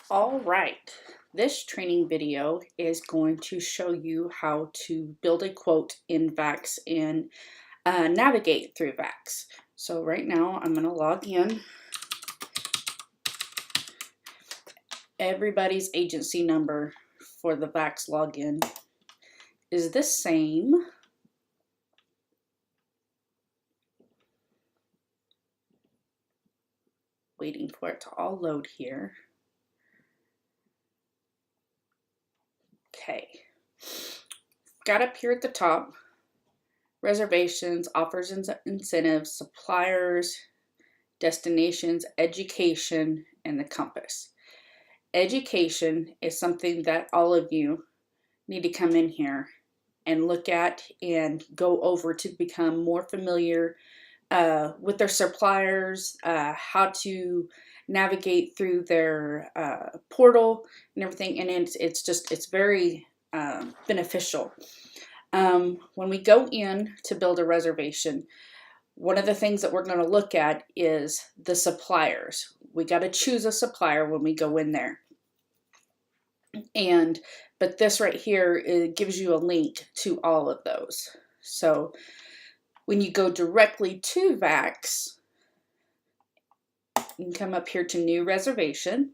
All right, this training video is going to show you how to build a quote in VAX and navigate through VAX. So right now I'm going to log in. Everybody's agency number for the VAX login is the same. Waiting for it to all load here. Okay, got up here at the top, reservations, offers and incentives, suppliers, destinations, education, and the compass. Education is something that all of you need to come in here and look at and go over to become more familiar with their suppliers, how to navigate through their portal and everything, and it's very beneficial. When we go in to build a reservation, one of the things that we're going to look at is the suppliers. We got to choose a supplier when we go in there. But this right here, it gives you a link to all of those. So when you go directly to VAX, you can come up here to new reservation.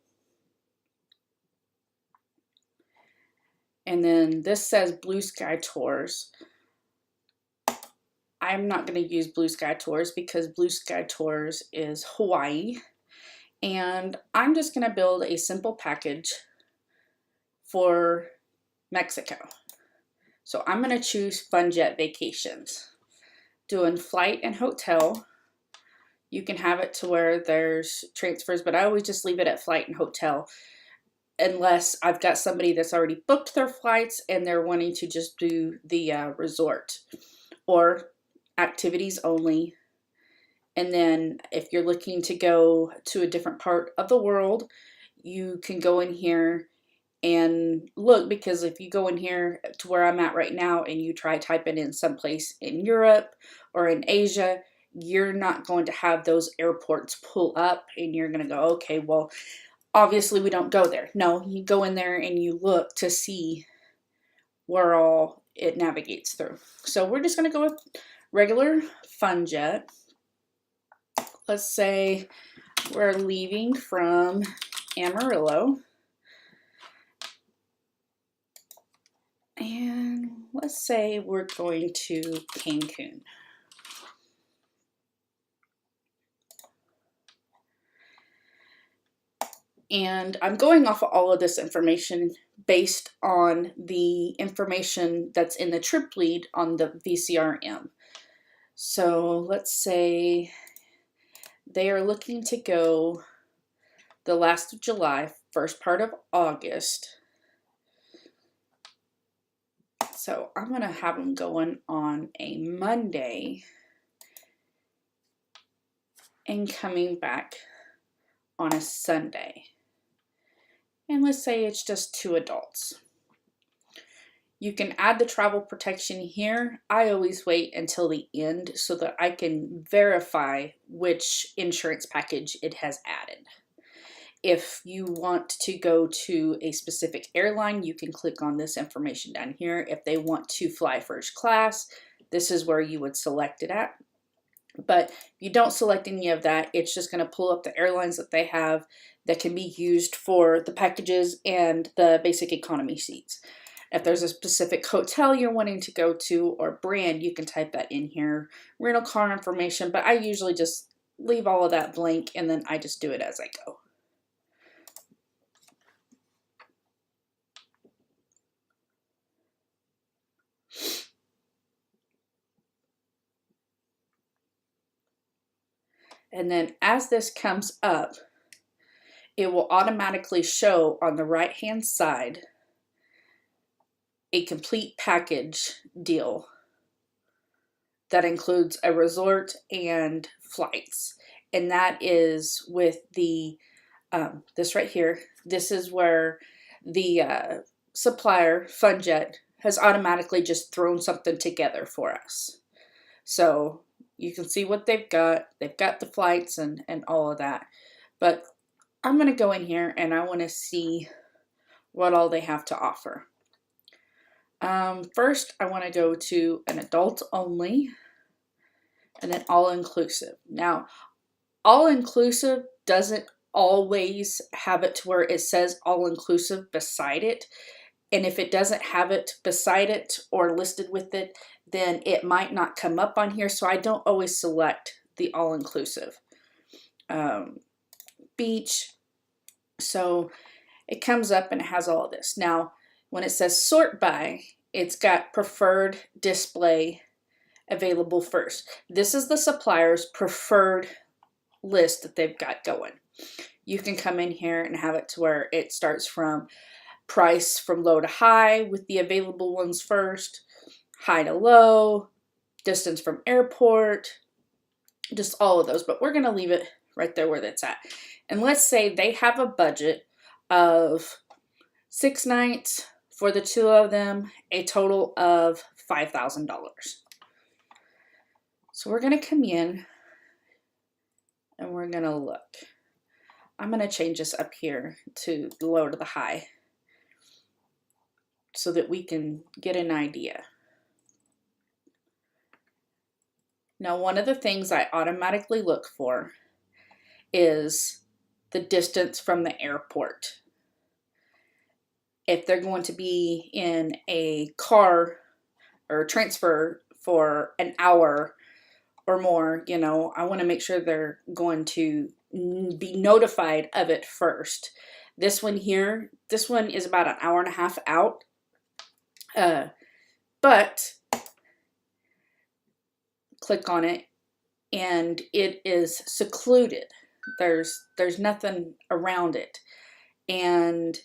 And then this says Blue Sky Tours. I'm not going to use Blue Sky Tours because Blue Sky Tours is Hawaii. And I'm just going to build a simple package for Mexico. So I'm going to choose Funjet Vacations. Doing flight and hotel. You can have it to where there's transfers, but I always just leave it at flight and hotel unless I've got somebody that's already booked their flights and they're wanting to just do the resort or activities only. And then if you're looking to go to a different part of the world, you can go in here and look, because if you go in here to where I'm at right now and you try typing in someplace in Europe or in Asia, you're not going to have those airports pull up and you're going to go, okay, well, obviously we don't go there. No, you go in there and you look to see where all it navigates through. So we're just going to go with regular Funjet. Let's say we're leaving from Amarillo. And let's say we're going to Cancun. And I'm going off of all of this information based on the information that's in the trip lead on the VCRM. So let's say they are looking to go the last of July, first part of August. So I'm going to have them going on a Monday and coming back on a Sunday. And let's say it's just 2 adults. You can add the travel protection here. I always wait until the end so that I can verify which insurance package it has added. If you want to go to a specific airline, you can click on this information down here. If they want to fly first class, this is where you would select it at. But if you don't select any of that, it's just going to pull up the airlines that they have that can be used for the packages and the basic economy seats. If there's a specific hotel you're wanting to go to or brand, you can type that in here. Rental car information, but I usually just leave all of that blank and then I just do it as I go. And then as this comes up, it will automatically show on the right hand side a complete package deal that includes a resort and flights. And that is with the, this right here. This is where the supplier, Funjet, has automatically just thrown something together for us. So you can see what they've got. They've got the flights and all of that. But I'm going to go in here and I want to see what all they have to offer. First, I want to go to an adult only and then all-inclusive. Now, all-inclusive doesn't always have it to where it says all-inclusive beside it. And if it doesn't have it beside it or listed with it, then it might not come up on here. So I don't always select the all-inclusive. Beach. So it comes up and it has all of this. Now, when it says sort by, it's got preferred display available first. This is the supplier's preferred list that they've got going. You can come in here and have it to where it starts from price from low to high with the available ones first, high to low, distance from airport, just all of those. But we're going to leave it right there where that's at. And let's say they have a budget of 6 nights for the 2 of them, a total of $5,000. So we're going to come in and we're going to look. I'm going to change this up here to the low to the high so that we can get an idea. Now, one of the things I automatically look for is the distance from the airport. If they're going to be in a car or transfer for an hour or more, you know, I want to make sure they're going to be notified of it first. This one here, this one is about an hour and a half out. But click on it and it is secluded. There's nothing around it. And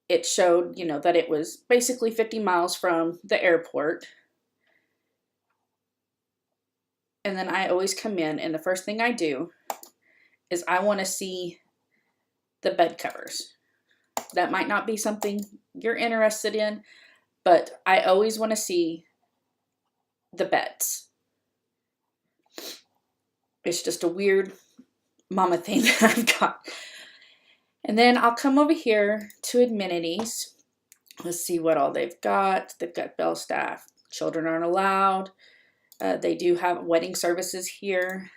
it showed, you know, that it was basically 50 miles from the airport. And then I always come in and the first thing I do is I want to see the bed covers. That might not be something you're interested in, but I always want to see the beds. It's just a weird mama thing that I've got. And then I'll come over here to amenities. Let's see what all they've got. They've got bell staff. Children aren't allowed. They do have wedding services here.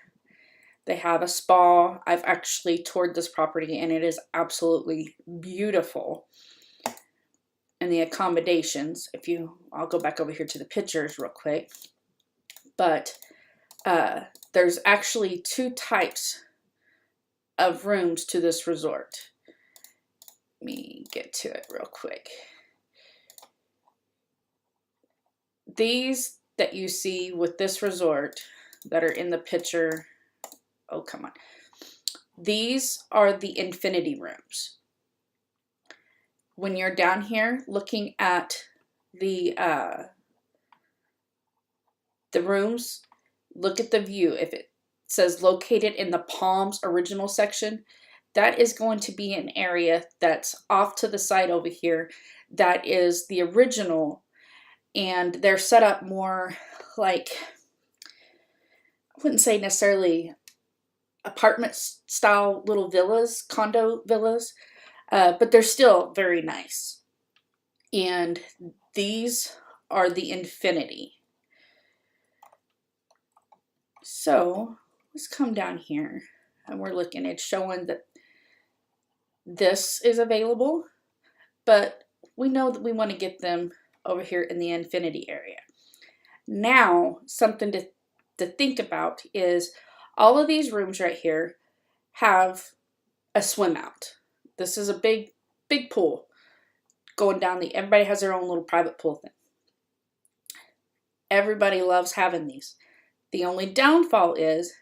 They have a spa. I've actually toured this property and it is absolutely beautiful. And the accommodations, I'll go back over here to the pictures real quick. But there's actually 2 types of rooms to this resort. Let me get to it real quick. These that you see with this resort that are in the picture, oh, come on. These are the infinity rooms. When you're down here looking at the rooms, look at the view. If it says located in the Palms original section, that is going to be an area that's off to the side over here. That is the original, and they're set up more like, I wouldn't say necessarily apartment style little villas, condo villas, but they're still very nice. And these are the infinity. So let's come down here and we're looking. It's showing that this is available, but we know that we want to get them over here in the infinity area. Now, something to think about is all of these rooms right here have a swim out. This is a big pool going down everybody has their own little private pool thing. Everybody loves having these. The only downfall is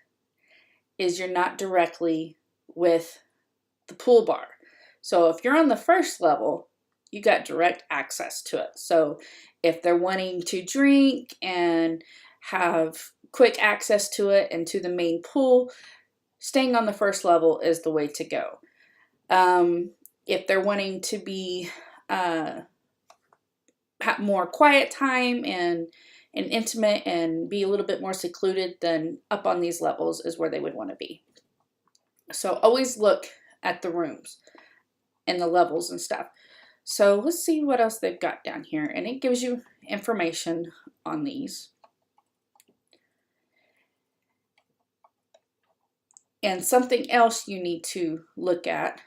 you're not directly with the pool bar. So if you're on the first level, you got direct access to it. So if they're wanting to drink and have quick access to it and to the main pool, staying on the first level is the way to go. If they're wanting to be have more quiet time and intimate and be a little bit more secluded, then up on these levels is where they would want to be. So always look at the rooms and the levels and stuff. So let's see what else they've got down here. And it gives you information on these. And something else you need to look at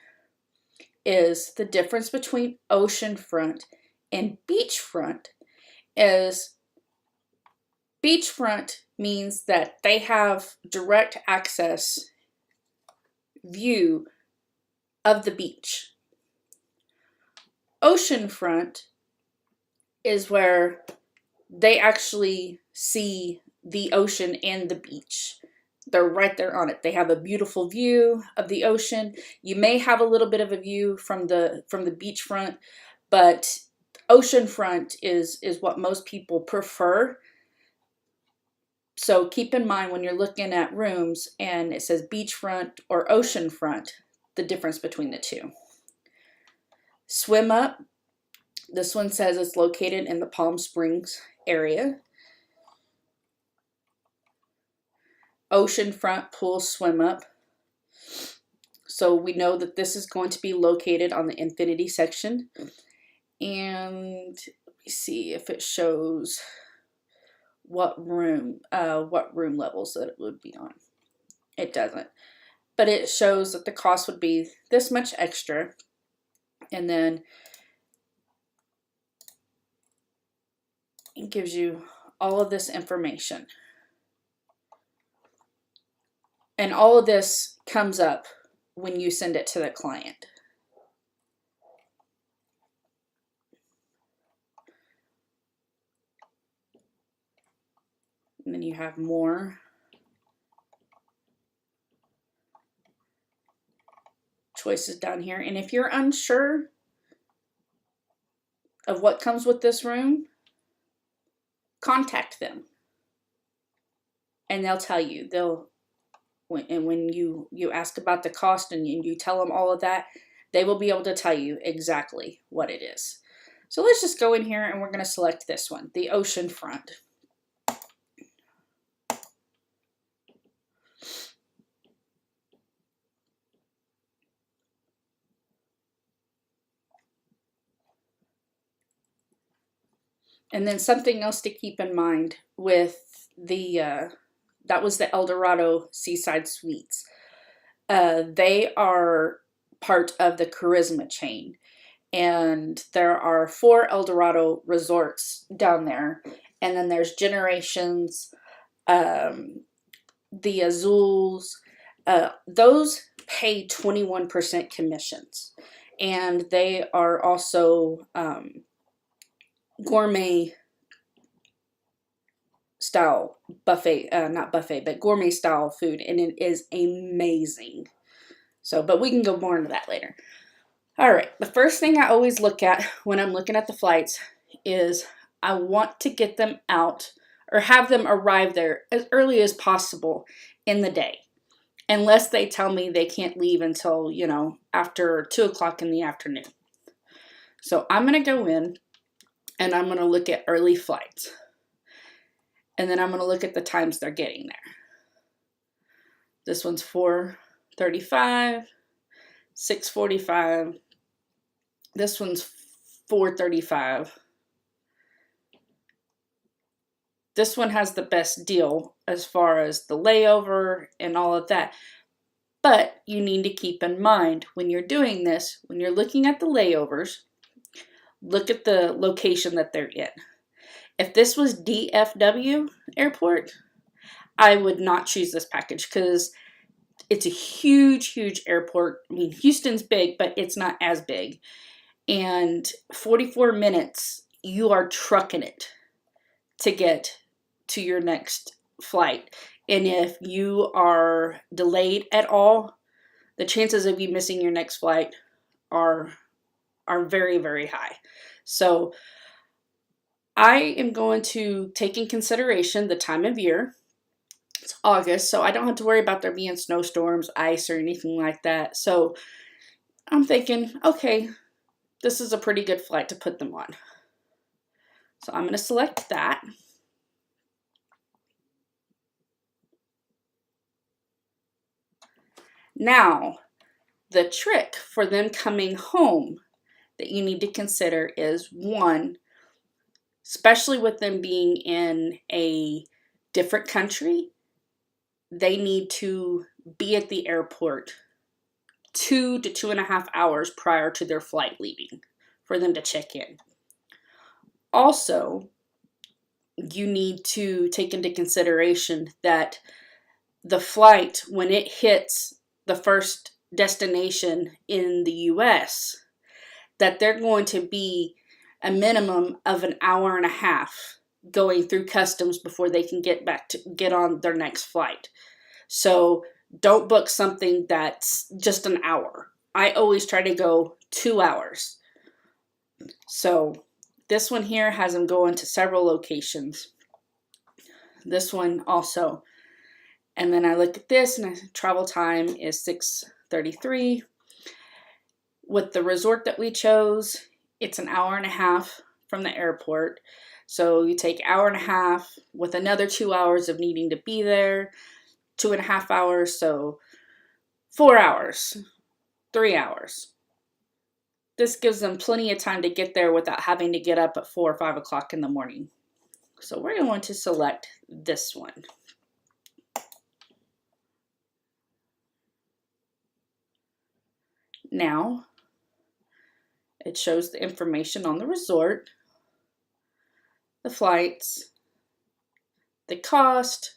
is the difference between oceanfront and beachfront. Is beachfront means that they have direct access view of the beach. Oceanfront is where they actually see the ocean and the beach. They're right there on it. They have a beautiful view of the ocean. You may have a little bit of a view from the beachfront, but oceanfront is what most people prefer. So keep in mind when you're looking at rooms and it says beachfront or oceanfront, the difference between the two. Swim Up. This one says it's located in the Palm Springs area. Oceanfront Pool Swim Up. So we know that this is going to be located on the infinity section. And let me see if it shows what room levels that it would be on. It doesn't. But it shows that the cost would be this much extra. And then it gives you all of this information. And all of this comes up when you send it to the client. And then you have more choices down here. And if you're unsure of what comes with this room, contact them. And they'll tell you. When you ask about the cost and you tell them all of that, they will be able to tell you exactly what it is. So let's just go in here and we're going to select this one, the oceanfront. And then something else to keep in mind with the that was the Eldorado Seaside Suites. They are part of the Charisma chain. And there are 4 Eldorado resorts down there. And then there's Generations, the Azules. Those pay 21% commissions. And they are also gourmet style buffet, not buffet, but gourmet style food, and it is amazing. So, but we can go more into that later. All right, the first thing I always look at when I'm looking at the flights is I want to get them out or have them arrive there as early as possible in the day, unless they tell me they can't leave until, you know, after 2 o'clock in the afternoon. So I'm going to go in and I'm going to look at early flights. And then I'm going to look at the times they're getting there. This one's 4:35, 6:45. This one's 4:35. This one has the best deal as far as the layover and all of that. But you need to keep in mind when you're doing this, when you're looking at the layovers, look at the location that they're in. If this was DFW Airport, I would not choose this package because it's a huge, huge airport. I mean, Houston's big, but it's not as big. And 44 minutes, you are trucking it to get to your next flight. And if you are delayed at all, the chances of you missing your next flight are very, very high. So I am going to take in consideration the time of year. It's August, so I don't have to worry about there being snowstorms, ice, or anything like that. So I'm thinking, okay, this is a pretty good flight to put them on. So I'm going to select that. Now, The trick for them coming home that you need to consider is, one, especially with them being in a different country, they need to be at the airport 2 to 2.5 hours prior to their flight leaving for them to check in. Also, you need to take into consideration that the flight, when it hits the first destination in the US, that they're going to be a minimum of an hour and a half going through customs before they can get on their next flight. So don't book something that's just an hour. I always try to go 2 hours. So this one here has them going to several locations. This one also. And then I look at this, and travel time is 6:33. With the resort that we chose, it's an hour and a half from the airport. So you take hour and a half with another 2 hours of needing to be there, 2.5 hours, so 4 hours, 3 hours. This gives them plenty of time to get there without having to get up at 4 or 5 o'clock in the morning. So we're going to select this one. Now, it shows the information on the resort, the flights, the cost.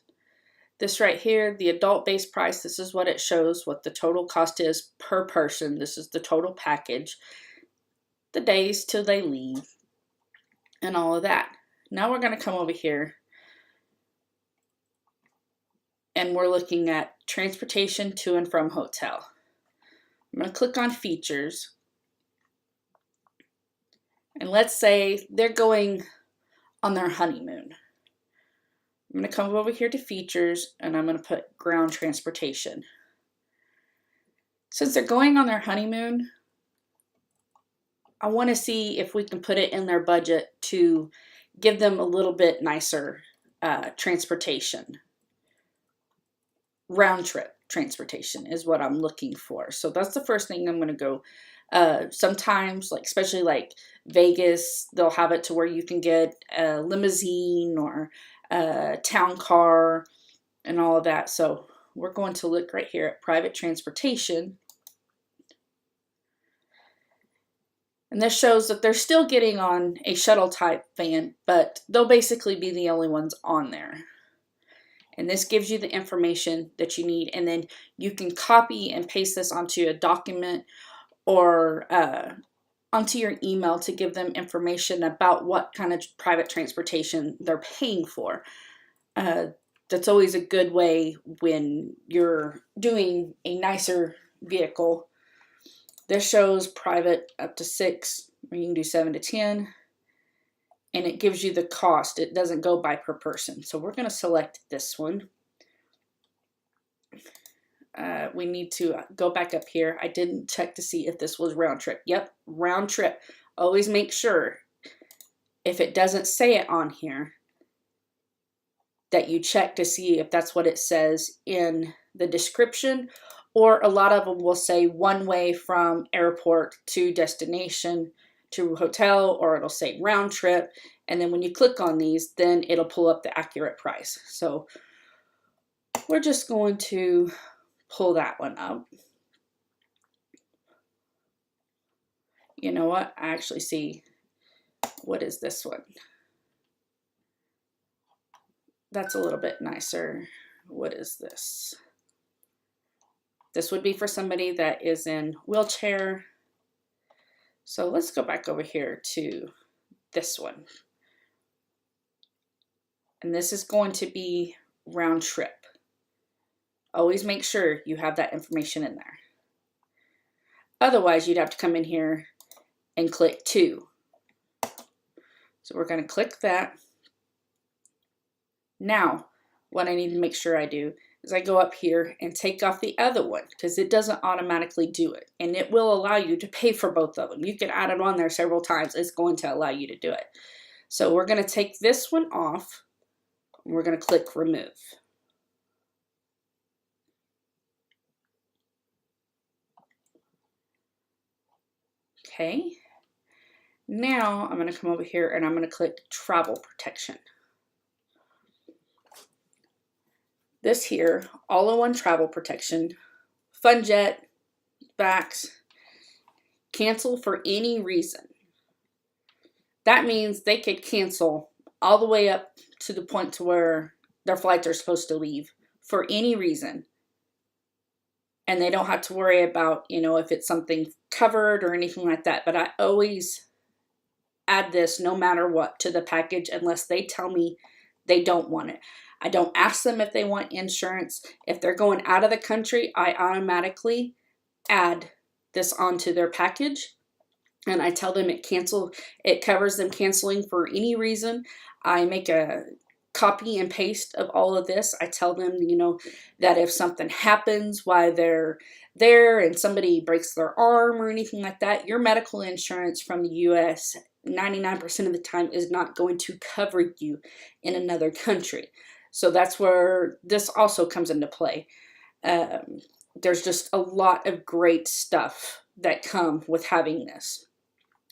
This right here, the adult base price, this is what it shows, what the total cost is per person. This is the total package, the days till they leave, and all of that. Now we're going to come over here, and we're looking at transportation to and from hotel. I'm going to click on features. And let's say they're going on their honeymoon. I'm going to come over here to features, and I'm going to put ground transportation. Since they're going on their honeymoon, I want to see if we can put it in their budget to give them a little bit nicer transportation. Round trip transportation is what I'm looking for. So that's the first thing I'm going to go. Sometimes, especially like Vegas, they'll have it to where you can get a limousine or a town car and all of that. So we're going to look right here at private transportation. And this shows that they're still getting on a shuttle type van, but they'll basically be the only ones on there. And this gives you the information that you need. And then you can copy and paste this onto a document or onto your email to give them information about what kind of private transportation they're paying for. That's always a good way when you're doing a nicer vehicle. This shows private up to 6, or you can do 7 to 10. And it gives you the cost. It doesn't go by per person. So we're going to select this one. We need to go back up here. I didn't check to see if this was round trip. Yep, round trip. Always make sure, if it doesn't say it on here, that you check to see if that's what it says in the description. Or a lot of them will say one way from airport to destination to hotel, or it'll say round trip. And then when you click on these, then it'll pull up the accurate price. So we're just going to pull that one up. You know what? I actually see, what is this one? That's a little bit nicer. What is this? This would be for somebody that is in wheelchair. So let's go back over here to this one. And this is going to be round trip. Always make sure you have that information in there. Otherwise, you'd have to come in here and click 2. So we're going to click that. Now, what I need to make sure I do is I go up here and take off the other one, because it doesn't automatically do it. And it will allow you to pay for both of them. You can add it on there several times. It's going to allow you to do it. So we're going to take this one off. And we're going to click remove. Okay. Now I'm going to come over here and I'm going to click travel protection. This here, all-in-one travel protection, Funjet, VAX, cancel for any reason. That means they could cancel all the way up to the point to where their flights are supposed to leave for any reason. And they don't have to worry about, you know, if it's something covered or anything like that. But I always add this no matter what to the package unless they tell me they don't want it. I don't ask them if they want insurance. If they're going out of the country, I automatically add this onto their package. And I tell them it covers them canceling for any reason. I make a copy and paste of all of this. I tell them, you know, that if something happens while they're there and somebody breaks their arm or anything like that, your medical insurance from the US 99% of the time is not going to cover you in another country. So that's where this also comes into play. There's just a lot of great stuff that come with having this.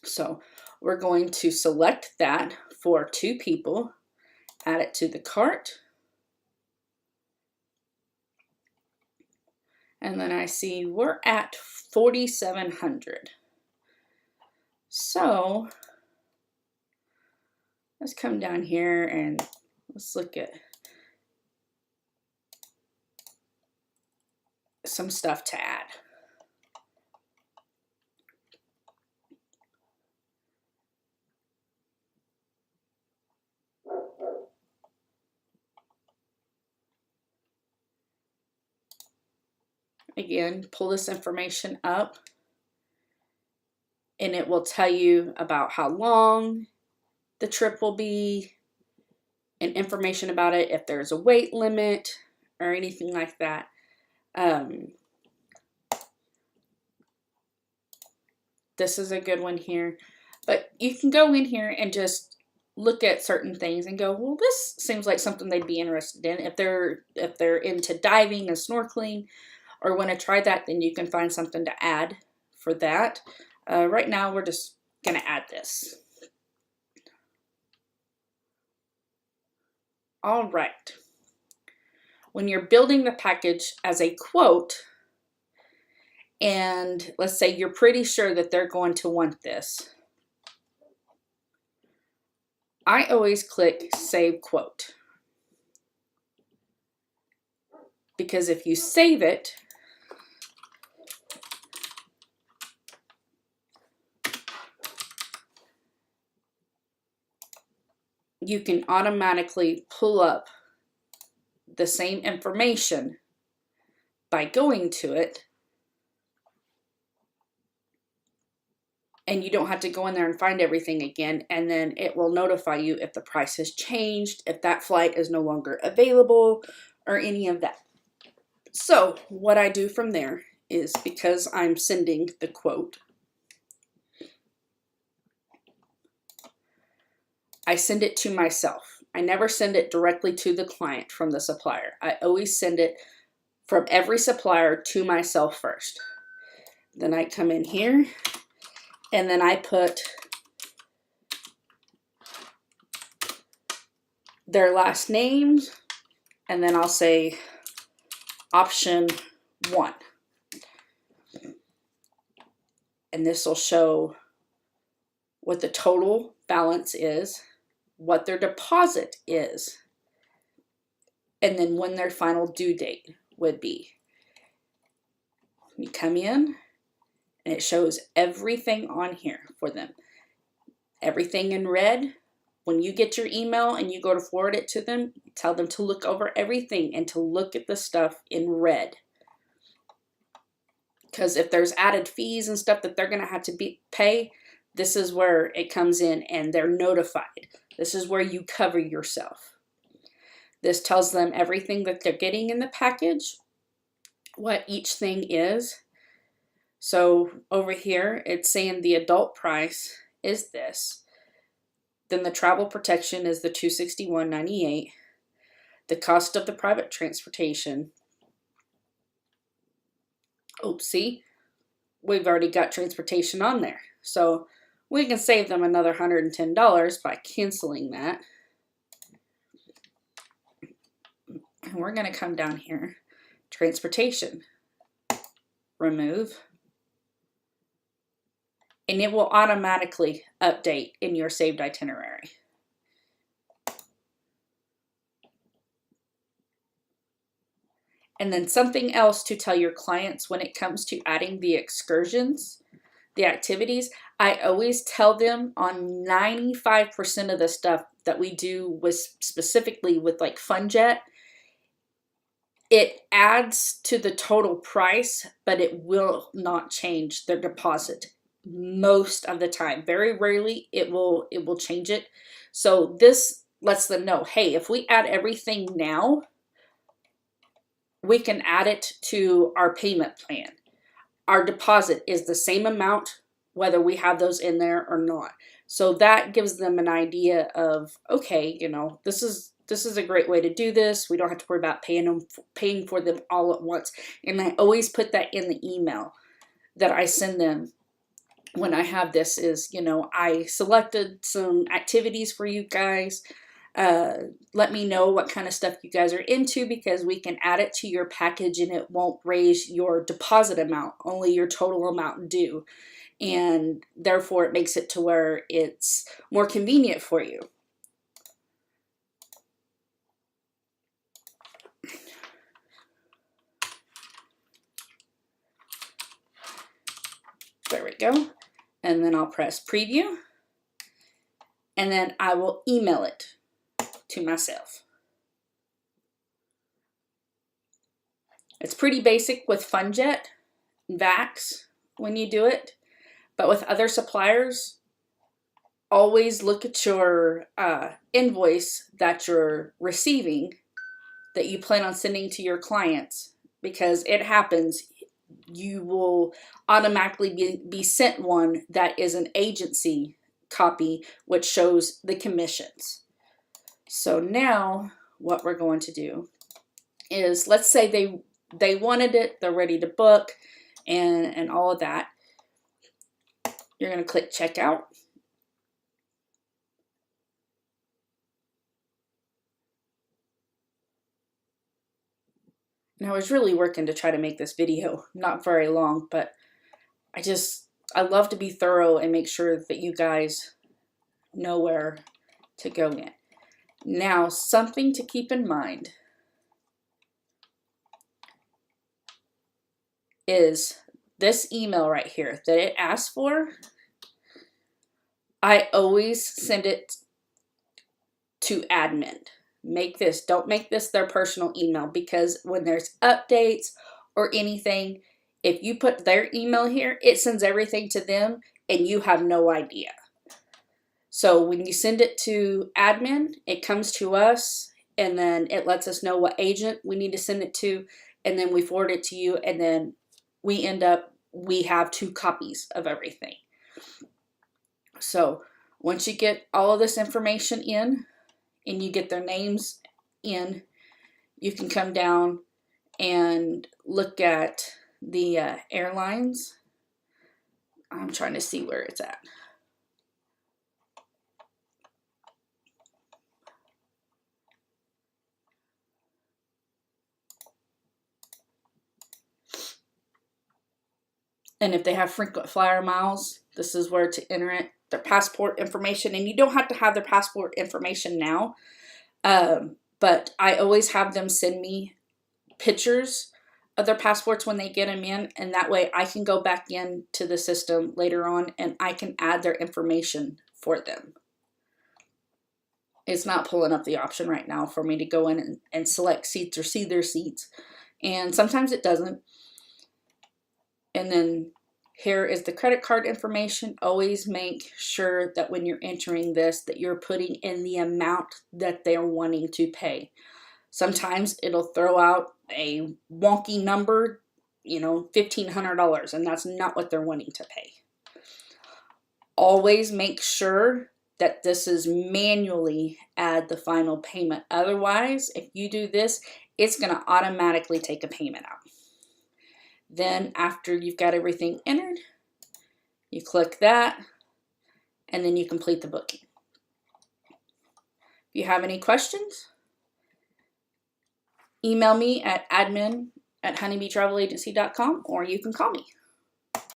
So we're going to select that for 2 people, add it to the cart. And then I see we're at 4,700. So let's come down here and let's look at some stuff to add. Again, pull this information up and it will tell you about how long the trip will be and information about it, if there's a weight limit or anything like that. This is a good one here, but you can go in here and just look at certain things and go, well, this seems like something they'd be interested in. If they're into diving and snorkeling or want to try that, then you can find something to add for that. Right now, we're just going to add this. All right. When you're building the package as a quote, and let's say you're pretty sure that they're going to want this, I always click Save Quote. Because if you save it, you can automatically pull up the same information by going to it, and you don't have to go in there and find everything again, and then it will notify you if the price has changed, if that flight is no longer available, or any of that. So what I do from there is, because I'm sending the quote, I send it to myself. I never send it directly to the client from the supplier. I always send it from every supplier to myself first. Then I come in here and then I put their last names, and then I'll say option 1. And this will show what the total balance is, what their deposit is, and then when their final due date would be. You come in and it shows everything on here for them. Everything in red. When you get your email and you go to forward it to them, tell them to look over everything and to look at the stuff in red. Because if there's added fees and stuff that they're going to have to pay, this is where it comes in and they're notified. This is where you cover yourself. This tells them everything that they're getting in the package, what each thing is. So over here, it's saying the adult price is this. Then the travel protection is the $261.98. The cost of the private transportation. Oh, see, we've already got transportation on there. So we can save them another $110 by canceling that. And we're going to come down here, transportation, remove, and it will automatically update in your saved itinerary. And then something else to tell your clients when it comes to adding the excursions, the activities, I always tell them on 95% of the stuff that we do with specifically with like Funjet, it adds to the total price, but it will not change their deposit most of the time. Very rarely it will change it. So this lets them know, hey, if we add everything now, we can add it to our payment plan. Our deposit is the same amount whether we have those in there or not. So that gives them an idea of, okay, you know, this is a great way to do this. We don't have to worry about paying for them all at once. And I always put that in the email that I send them when I have this is, you know, I selected some activities for you guys. Let me know what kind of stuff you guys are into because we can add it to your package and it won't raise your deposit amount, only your total amount due. And therefore it makes it to where it's more convenient for you. There we go. And then I'll press preview. And then I will email it to myself. It's pretty basic with Funjet, VAX when you do it. But with other suppliers, always look at your invoice that you're receiving that you plan on sending to your clients, because it happens. You will automatically be sent one that is an agency copy, which shows the commissions. So now what we're going to do is, let's say they wanted it, they're ready to book and all of that. You're going to click checkout. And I was really working to try to make this video not very long, but I love to be thorough and make sure that you guys know where to go in. Now, something to keep in mind is this email right here that it asks for. I always send it to admin. Don't make this their personal email, because when there's updates or anything, if you put their email here, it sends everything to them and you have no idea. So when you send it to admin, it comes to us and then it lets us know what agent we need to send it to, and then we forward it to you, and then we have 2 copies of everything. So once you get all of this information in and you get their names in, you can come down and look at the airlines. I'm trying to see where it's at. And if they have frequent flyer miles, this is where to enter it, their passport information. And you don't have to have their passport information now, but I always have them send me pictures of their passports when they get them in, and that way I can go back into the system later on and I can add their information for them. It's not pulling up the option right now for me to go in and select seats or see their seats, and sometimes it doesn't. And then here is the credit card information. Always make sure that when you're entering this, that you're putting in the amount that they're wanting to pay. Sometimes it'll throw out a wonky number, you know, $1,500, and that's not what they're wanting to pay. Always make sure that this is manually add the final payment. Otherwise, if you do this, it's going to automatically take a payment out. Then after you've got everything entered, You click that, and then you complete the booking. If you have any questions, email me at admin@honeybeetravelagency.com, or you can call me.